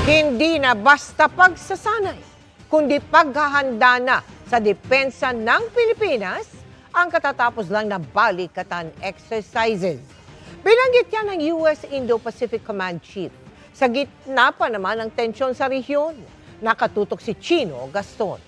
Hindi na basta pagsasanay, kundi paghahanda na sa depensa ng Pilipinas ang katatapos lang na balikatan exercises. Binanggit yan ng US Indo-Pacific Command Chief. Sa gitna pa naman ng tensyon sa rehiyon, nakatutok si Chino Gaston.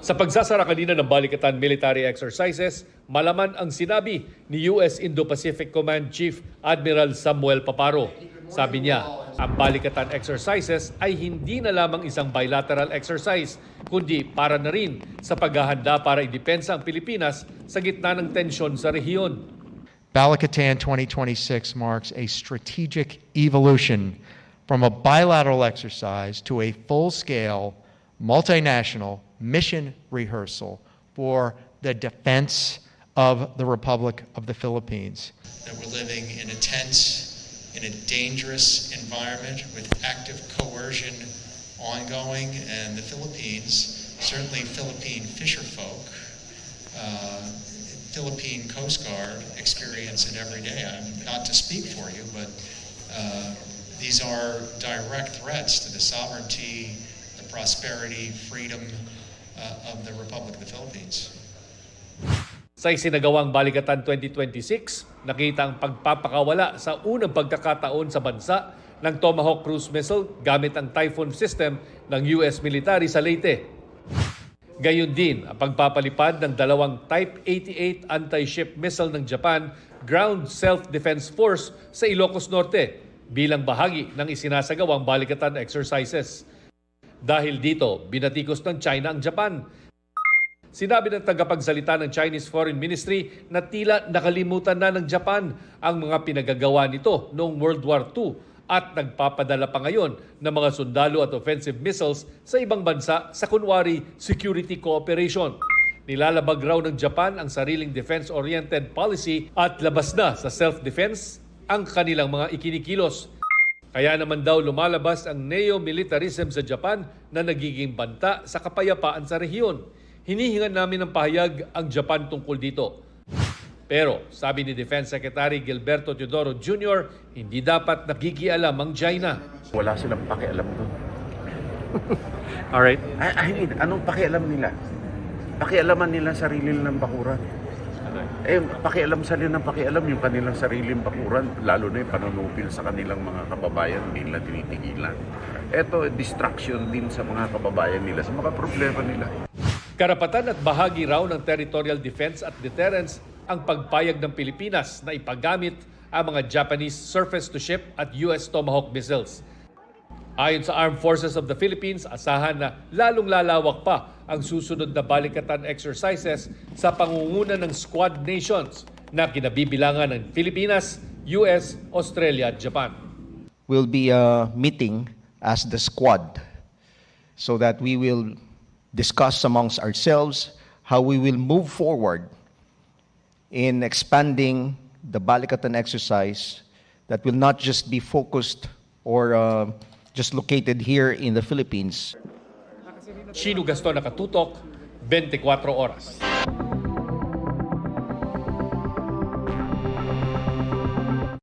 Sa pagsasara kanina ng balikatan military exercises, malaman ang sinabi ni US Indo-Pacific Command Chief Admiral Samuel Paparo. Sabi niya, ang balikatan exercises ay hindi na lamang isang bilateral exercise, kundi para na rin sa paghahanda para idepensa ang Pilipinas sa gitna ng tensyon sa rehiyon. Balikatan 2026 marks a strategic evolution from a bilateral exercise to a full-scale, multinational mission rehearsal for the defense of the Republic of the Philippines. That we're living in a tense, in a dangerous environment with active coercion ongoing, and the Philippines, certainly Philippine fisherfolk, Philippine Coast Guard experience it every day. I'm not to speak for you, but these are direct threats to the sovereignty, the prosperity, freedom of the Republic of the Philippines. Sa isinagawang Balikatan 2026, nakita ang pagpapakawala sa unang pagkakataon sa bansa ng Tomahawk cruise missile gamit ang Typhoon system ng US military sa Leyte. Gayon din ang pagpapalipad ng dalawang Type 88 anti-ship missile ng Japan Ground Self-Defense Force sa Ilocos Norte bilang bahagi ng isinasagawang balikatan exercises. Dahil dito, binatikos ng China ang Japan. Sinabi ng tagapagsalita ng Chinese Foreign Ministry na tila nakalimutan na ng Japan ang mga pinagagawa nito noong World War II at nagpapadala pa ngayon ng mga sundalo at offensive missiles sa ibang bansa sa kunwari security cooperation. Nilalabag raw ng Japan ang sariling defense-oriented policy at labas na sa self-defense ang kanilang mga ikinikilos. Kaya naman daw lumalabas ang neo-militarism sa Japan na nagiging banta sa kapayapaan sa rehiyon. Hinihingan namin ng pahayag ang Japan tungkol dito. Pero sabi ni Defense Secretary Gilberto Teodoro Jr., hindi dapat nakikialam ang China. Wala silang pakialam doon. Alright. I mean, anong pakialam nila? Pakialaman nila sarili nilang bakuran. Pakialam sa nila ng pakialam yung kanilang sariling bakuran, lalo na yung panunupil sa kanilang mga kababayan, hindi nila tinitigilan. Ito, distraction din sa mga kababayan nila, sa mga problema nila. Karapatan at bahagi raw ng territorial defense at deterrence ang pagpayag ng Pilipinas na ipagamit ang mga Japanese surface-to-ship at US Tomahawk missiles. Ayon sa Armed Forces of the Philippines, asahan na lalong lalawak pa ang susunod na balikatan exercises sa pangunguna ng Squad Nations na kinabibilangan ng Pilipinas, US, Australia at Japan. We'll be meeting as the squad so that we will discuss amongst ourselves how we will move forward in expanding the balikatan exercise that will not just be focused or just located here in the Philippines. Chino Gaston, nakatutok, 24 oras.